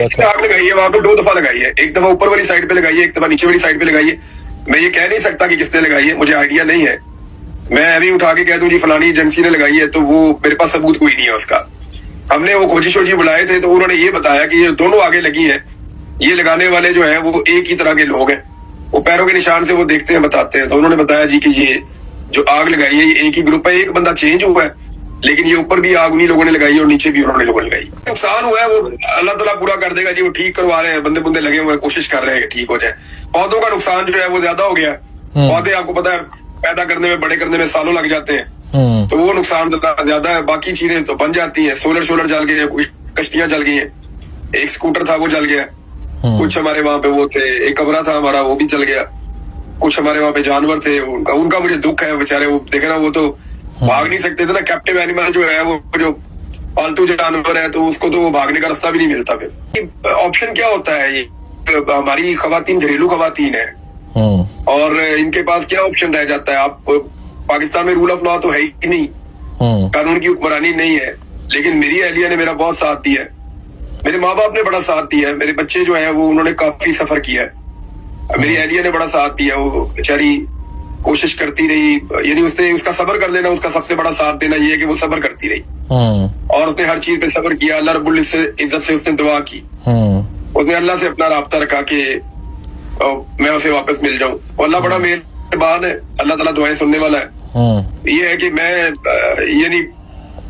आग लगाई है वहां पे 2 दफा लगाई है, एक दफा ऊपर वाली साइड पे लगाई है, एक दफा नीचे वाली साइड पे लगाई है। मैं ये कह नहीं सकता कि किसने लगाई है, मुझे आइडिया नहीं है। मैं अभी उठा के कह दूं जी फलानी एजेंसी ने लगाई है तो वो मेरे पास सबूत कोई नहीं है उसका। हमने वो खोजी शोजी बुलाए थे तो उन्होंने ये बताया कि ये दोनों आगे लगी है, ये लगाने वाले जो है वो एक ही तरह के लोग हैं, वो पैरों के निशान से वो देखते हैं बताते हैं। तो उन्होंने बताया जी कि ये जो आग लगाई है ये एक ही ग्रुप है, एक बंदा चेंज हुआ है लेकिन ये ऊपर भी आग उन्हीं लोगों ने लगाई है और नीचे भी उन्होंने लोगों ने लगाई। नुकसान हुआ है वो अल्लाह ताला पूरा कर देगा जी, वो ठीक करवा रहे हैं, बंदे बुंदे लगे हुए हैं, कोशिश कर रहे हैं कि ठीक हो जाए। पौधों का नुकसान जो है वो ज्यादा हो गया। पौधे आपको पता है पैदा करने में बड़े करने में सालों लग जाते हैं, तो वो नुकसान ज्यादा है। बाकी चीजें तो बन जाती है, सोलर जल गए, कश्तियां जल गई है, एक स्कूटर था वो जल गया, कुछ हमारे वहां पे वो थे, एक कमरा था हमारा वो भी जल गया, कुछ हमारे वहां पे जानवर थे उनका मुझे दुख है बेचारे, वो देखे ना वो तो भाग नहीं सकते थे ना। कैप्टिव एनिमल जो है वो जो पालतू जानवर है तो उसको तो भागने का रास्ता भी नहीं मिलता। फिर ऑप्शन क्या होता है, ये हमारी खवातीन घरेलू खवातीन है और इनके पास क्या ऑप्शन रह जाता है। आप पाकिस्तान में रूल ऑफ लॉ तो है ही नहीं, कानून की हुक्मरानी नहीं है, लेकिन मेरी अहलिया ने मेरा बहुत साथ दिया है, मेरे माँ बाप ने बड़ा साथ दिया है, मेरे बच्चे जो है वो उन्होंने काफी सफर किया है, मेरी अहलिया ने बड़ा साथ दिया, वो बेचारी कोशिश करती रही, यानी उसने उसका सब्र कर लेना, उसका सबसे बड़ा साथ देना ये है कि वो सब्र करती रही और उसने हर चीज पे सब्र किया। अल्लाह रब्बुल इज्जत से उसने दुआ की, उसने अल्लाह से अपना राब्ता रखा कि मैं उसे वापस मिल जाऊं, और अल्लाह बड़ा मेहरबान है, अल्लाह ताला दुआएं सुनने वाला है। ये है कि मैं यानी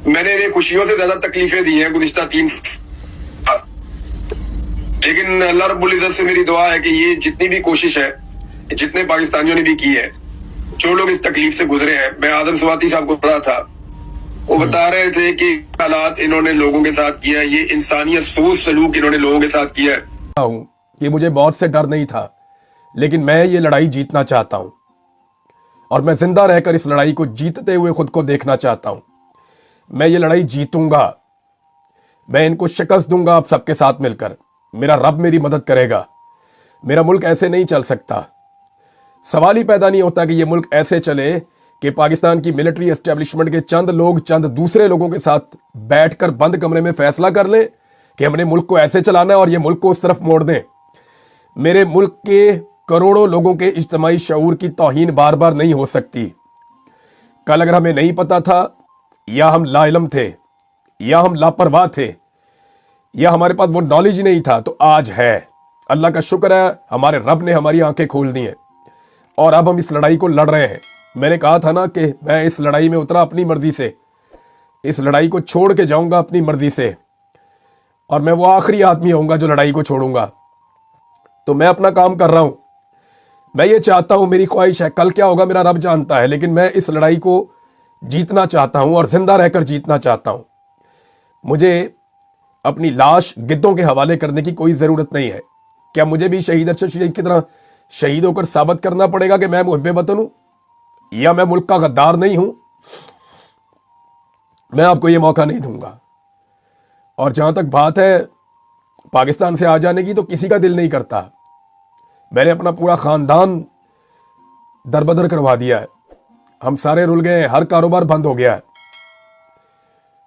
मैंने इन्हें खुशियों से ज्यादा तकलीफें दी हैं गुज़िश्ता 3 साल, लेकिन अल्लाह रब्बुल इज्जत से मेरी दुआ है कि ये जितनी भी कोशिश है, जितने पाकिस्तानियों ने भी की है, जो लोग इस तकलीफ से गुजरे हैं, मैं आदम स्वाति साहब को पढ़ा था, वो बता रहे थे कि हालात इन्होंने लोगों के साथ किया, ये इंसानियत सोच सलूक इन्होंने लोगों के साथ किया है। कि मुझे मौत से डर नहीं था, लेकिन मैं ये लड़ाई जीतना चाहता हूं और मैं जिंदा रहकर इस लड़ाई को जीतते हुए खुद को देखना चाहता हूं। मैं ये लड़ाई जीतूंगा, मैं इनको शिकस्त दूंगा आप सबके साथ मिलकर, मेरा रब मेरी मदद करेगा। मेरा मुल्क ऐसे नहीं चल सकता। सवाल ही पैदा नहीं होता कि ये मुल्क ऐसे चले कि पाकिस्तान की मिलिट्री एस्टेब्लिशमेंट के चंद लोग चंद दूसरे लोगों के साथ बैठकर बंद कमरे में फैसला कर लें कि हमने मुल्क को ऐसे चलाना है और ये मुल्क को उस तरफ मोड़ दें। मेरे मुल्क के करोड़ों लोगों के इज्तिमाई शऊर की तौहीन बार बार नहीं हो सकती। कल अगर हमें नहीं पता था, या हम लाइलम थे, या हम लापरवाह थे, या हमारे पास वो नॉलेज ही नहीं था, तो आज है। अल्लाह का शुक्र है हमारे रब ने हमारी आंखें खोल दी हैं और अब हम इस लड़ाई को लड़ रहे हैं। मैंने कहा था ना कि मैं इस लड़ाई में उतरा अपनी मर्जी से, इस लड़ाई को छोड़ के जाऊंगा अपनी मर्जी से, और मैं वो आखिरी आदमी होऊंगा जो लड़ाई को छोड़ूंगा। तो मैं अपना काम कर रहा हूं, मैं ये चाहता हूं, मेरी ख्वाहिश है, कल क्या होगा मेरा रब जानता है, लेकिन मैं इस लड़ाई को जीतना चाहता हूं और जिंदा रहकर जीतना चाहता हूं। मुझे अपनी लाश गिद्धों के हवाले करने की कोई जरूरत नहीं है। क्या मुझे भी शहीद अरशद शरीफ की तरह शहीद होकर साबित करना पड़ेगा कि मैं मुहिब्बे वतन हूं या मैं मुल्क का गद्दार नहीं हूं? मैं आपको यह मौका नहीं दूंगा। और जहां तक बात है पाकिस्तान से आ जाने की, तो किसी का दिल नहीं करता। मैंने अपना पूरा खानदान दरबदर करवा दिया है, हम सारे रुल गए हैं, हर कारोबार बंद हो गया है,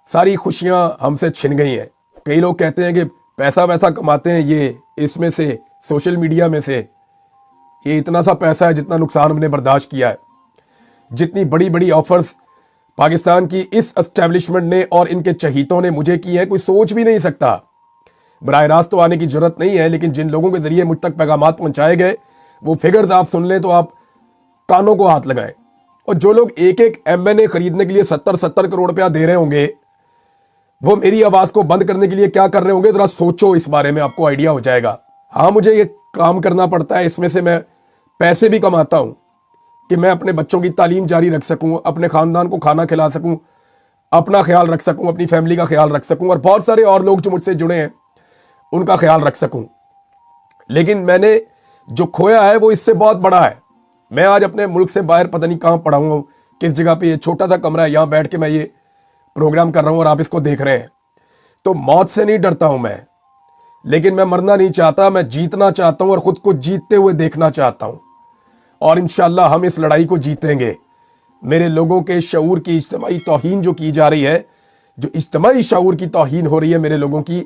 सारी खुशियां हमसे छिन गई हैं। कई लोग कहते हैं कि पैसा वैसा कमाते हैं ये इसमें से, सोशल मीडिया में से, ये इतना सा पैसा है जितना नुकसान हमने बर्दाश्त किया है। जितनी बड़ी बड़ी ऑफर्स पाकिस्तान की इस एस्टेब्लिशमेंट ने और इनके चहीतों ने मुझे की है, कोई सोच भी नहीं सकता। बराह रास्त तो आने की जरूरत नहीं है, लेकिन जिन लोगों के जरिए मुझ तक पैगामात पहुंचाए गए वो फिगर्स आप सुन लें तो आप कानों को हाथ लगाएं। और जो लोग एक एक MNA खरीदने के लिए 70-70 करोड़ रुपया दे रहे होंगे, वो मेरी आवाज को बंद करने के लिए क्या कर रहे होंगे, जरा सोचो इस बारे में, आपको आइडिया हो जाएगा। हाँ, मुझे ये काम करना पड़ता है, इसमें से मैं पैसे भी कमाता हूं कि मैं अपने बच्चों की तालीम जारी रख सकूं, अपने खानदान को खाना खिला सकूं, अपना ख्याल रख सकूं, अपनी फैमिली का ख्याल रख सकूं, और बहुत सारे और लोग जो मुझसे जुड़े हैं उनका ख्याल रख सकूं। लेकिन मैंने जो खोया है वो इससे बहुत बड़ा है। मैं आज अपने मुल्क से बाहर पता नहीं कहां पड़ा हूं, किस जगह पे, ये छोटा सा कमरा है, यहां बैठ के मैं ये प्रोग्राम कर रहा हूं और आप इसको देख रहे हैं। तो मौत से नहीं डरता हूं मैं, लेकिन मैं मरना नहीं चाहता, मैं जीतना चाहता हूं और खुद को जीतते हुए देखना चाहता हूं। और इंशाअल्लाह हम इस लड़ाई को जीतेंगे। मेरे लोगों के शऊर की इज्तिमाई तौहीन जो की जा रही है, जो इज्तिमाई शऊर की तौहीन हो रही है मेरे लोगों की,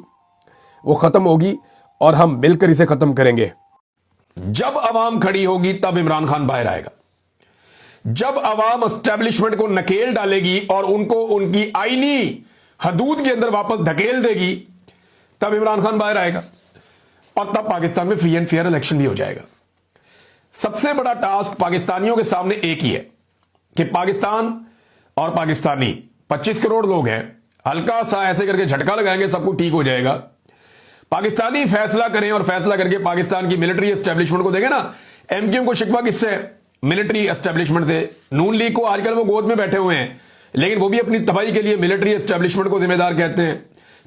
वो खत्म होगी और हम मिलकर इसे खत्म करेंगे। जब अवाम खड़ी होगी तब इमरान खान बाहर आएगा। जब अवाम एस्टेब्लिशमेंट को नकेल डालेगी और उनको उनकी आईनी हदूद के अंदर वापस धकेल देगी, तब इमरान खान बाहर आएगा और तब पाकिस्तान में फ्री एंड फेयर इलेक्शन भी हो जाएगा। सबसे बड़ा टास्क पाकिस्तानियों के सामने एक ही है कि पाकिस्तान और पाकिस्तानी 25 करोड़ लोग हैं, हल्का सा ऐसे करके झटका लगाएंगे, सब कुछ ठीक हो जाएगा। पाकिस्तानी फैसला करें और फैसला करके पाकिस्तान की मिलिट्री एस्टेब्लिशमेंट को देंगे ना। एमक्यूएम को शिकवा किससे है? मिलिट्री एस्टेब्लिशमेंट से। नून लीग को आजकल वो गोद में बैठे हुए हैं, लेकिन वो भी अपनी तबाही के लिए मिलिट्री एस्टेब्लिशमेंट को जिम्मेदार कहते हैं।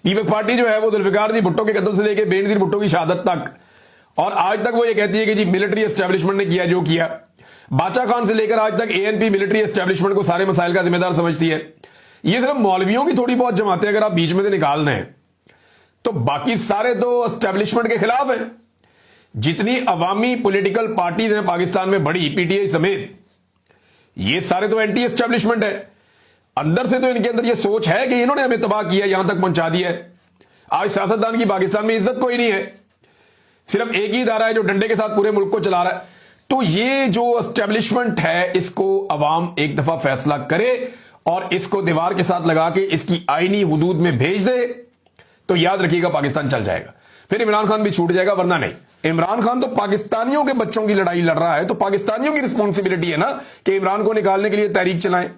पीपल्स पार्टी जो है वो जुल्फिकार जी भुट्टो के कत्ल से लेकर बेनजीर भुट्टो की शहादत तक, और आज तक वो ये कहती है कि जी मिलिट्री एस्टेब्लिशमेंट ने किया जो किया। बादशाह खान से लेकर आज तक एएनपी मिलिट्री एस्टेब्लिशमेंट को सारे मसाइल का जिम्मेदार समझती है। ये सिर्फ मौलवियों की थोड़ी बहुत जमातें अगर आप बीच में से निकाल दें तो बाकी सारे तो एस्टेब्लिशमेंट के खिलाफ हैं। जितनी अवामी पॉलिटिकल पार्टीज हैं पाकिस्तान में बड़ी, पीटीआई समेत, ये सारे तो एंटी एस्टेब्लिशमेंट है। अंदर से तो इनके अंदर ये सोच है कि इन्होंने हमें तबाह किया, यहां तक पहुंचा दिया है। आज सियासतदान की पाकिस्तान में इज्जत कोई नहीं है, सिर्फ एक ही इदारा है जो डंडे के साथ पूरे मुल्क को चला रहा है। तो ये जो एस्टेब्लिशमेंट है, इसको अवाम एक दफा फैसला करे और इसको दीवार के साथ लगा के इसकी आईनी हुदूद में भेज दे, तो याद रखिएगा पाकिस्तान चल जाएगा। फिर इमरान खान भी छूट जाएगा, वरना नहीं। इमरान खान तो पाकिस्तानियों के बच्चों की लड़ाई लड़ रहा है, तो पाकिस्तानियों की रिस्पॉन्सिबिलिटी है ना कि इमरान को निकालने के लिए तहरीक चलाएं।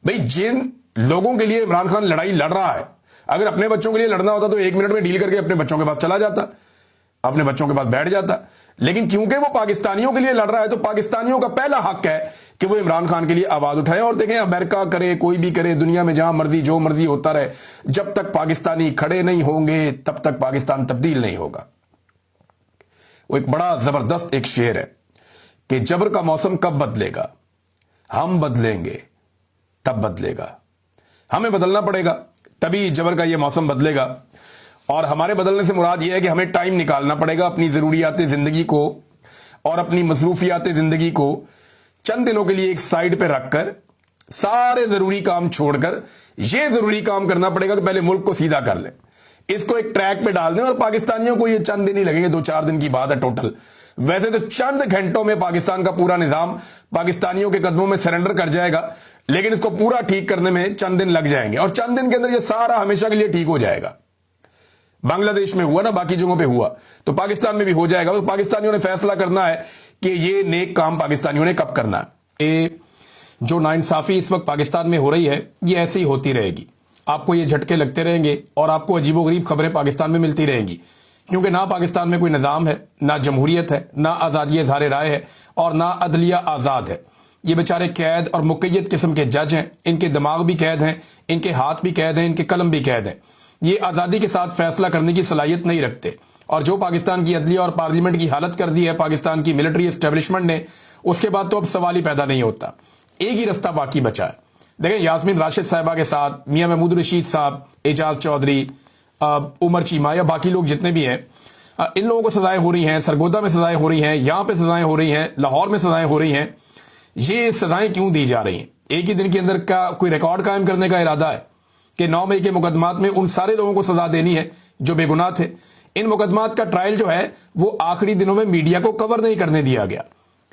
भाई जिन लोगों के लिए इमरान खान लड़ाई लड़ रहा है, अगर अपने बच्चों के लिए लड़ना होता तो 1 मिनट में डील करके अपने बच्चों के पास चला जाता, अपने बच्चों के पास बैठ जाता। लेकिन क्योंकि वो पाकिस्तानियों के लिए लड़ रहा है, तो पाकिस्तानियों का पहला हक है कि वो इमरान खान के लिए आवाज उठाएं। और देखें, अमेरिका करे, कोई भी करे, दुनिया में जहां मर्जी जो मर्जी होता रहे, जब तक पाकिस्तानी खड़े नहीं होंगे तब तक पाकिस्तान तब्दील नहीं होगा। वो एक बड़ा जबरदस्त एक शेर है कि जबर का मौसम कब बदलेगा, हम बदलेंगे तब बदलेगा। हमें बदलना पड़ेगा, तभी जबर का यह मौसम बदलेगा। और हमारे बदलने से मुराद यह है कि हमें टाइम निकालना पड़ेगा अपनी जरूरियात जिंदगी को और अपनी मसरूफियात जिंदगी को चंद दिनों के लिए एक साइड पे रखकर सारे जरूरी काम छोड़कर यह जरूरी काम करना पड़ेगा कि पहले मुल्क को सीधा कर लें, इसको एक ट्रैक पे डाल दें। और पाकिस्तानियों को ये चंद दिन ही लगेंगे, 2-4 दिन की बात है टोटल। वैसे तो चंद घंटों में पाकिस्तान का पूरा निजाम पाकिस्तानियों के कदमों में सरेंडर कर जाएगा, लेकिन इसको पूरा ठीक करने में चंद दिन लग जाएंगे। और चंद दिन के अंदर यह सारा हमेशा के लिए ठीक हो जाएगा। बांग्लादेश में हुआ ना, बाकी जगहों पे हुआ, तो पाकिस्तान में भी हो जाएगा। तो पाकिस्तानियों ने फैसला करना है कि ये नेक काम पाकिस्तानियों ने कब करना है। ये जो नाइंसाफी इस वक्त पाकिस्तान में हो रही है, ये ऐसे ही होती रहेगी। आपको ये झटके लगते रहेंगे और आपको अजीबोगरीब खबरें पाकिस्तान में मिलती रहेंगी, क्योंकि ना पाकिस्तान में कोई निजाम है, ना जमहूरियत है, ना आज़ादी इज़हार राय है और ना अदलिया आज़ाद है। ये बेचारे कैद और मुक़य्यद किस्म के जज हैं, इनके दिमाग भी कैद हैं, इनके हाथ भी कैद हैं, इनके कलम भी कैद हैं। ये आज़ादी के साथ फैसला करने की सलाहियत नहीं रखते। और जो पाकिस्तान की अदलिया और पार्लियामेंट की हालत कर दी है पाकिस्तान की मिलिट्री एस्टेब्लिशमेंट ने, उसके बाद तो अब सवाल ही पैदा नहीं होता। एक ही रास्ता बाकी बचा है। देखें, यास्मीन राशिद साहिबा के साथ मियां महमूद रशीद साहब, एजाज चौधरी, उमर चीमा या बाकी लोग जितने भी हैं, इन लोगों को सजाएं हो रही हैं, सरगोदा में सजाएं हो रही हैं, यहां पे सजाएं हो रही हैं, लाहौर में सजाएं हो रही हैं। ये सजाएं क्यों दी जा रही हैं? एक ही दिन के अंदर का कोई रिकॉर्ड कायम करने का इरादा है कि 9 मई के मुकदमात में उन सारे लोगों को सजा देनी है जो बेगुनाह थे। इन मुकदमात का ट्रायल जो है वो आखिरी दिनों में मीडिया को कवर नहीं करने दिया गया।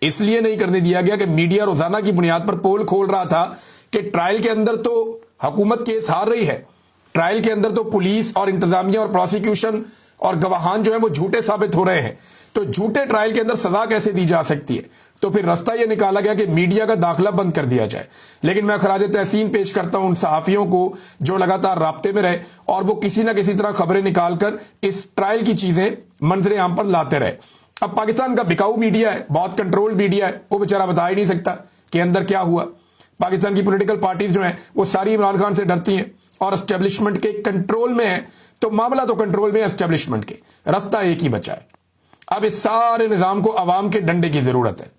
इसलिए नहीं करने दिया गया कि मीडिया रोजाना की बुनियाद पर पोल खोल रहा था कि ट्रायल के अंदर तो हुकूमत केस हार रही है, ट्रायल के अंदर तो पुलिस और इंतजामिया और प्रोसिक्यूशन और गवाहान जो है वो झूठे साबित हो रहे हैं, तो झूठे ट्रायल के अंदर सजा कैसे दी जा सकती है? तो फिर रास्ता यह निकाला गया कि मीडिया का दाखिला बंद कर दिया जाए। लेकिन मैं खराज तहसीन पेश करता हूं उन सहाफियों को जो लगातार राब्ते में रहे और वो किसी ना किसी तरह खबरें निकालकर इस ट्रायल की चीजें मंजरे आम पर लाते रहे। अब पाकिस्तान का बिकाऊ मीडिया है, बहुत कंट्रोल मीडिया है, वो बेचारा बता ही नहीं सकता कि अंदर क्या हुआ। पाकिस्तान की पॉलिटिकल पार्टीज जो हैं वो सारी इमरान खान से डरती हैं और एस्टेब्लिशमेंट के कंट्रोल में है, तो मामला तो कंट्रोल में है एस्टेब्लिशमेंट के। रास्ता एक ही बचा है। अब इस सारे निजाम को अवाम के डंडे की जरूरत है।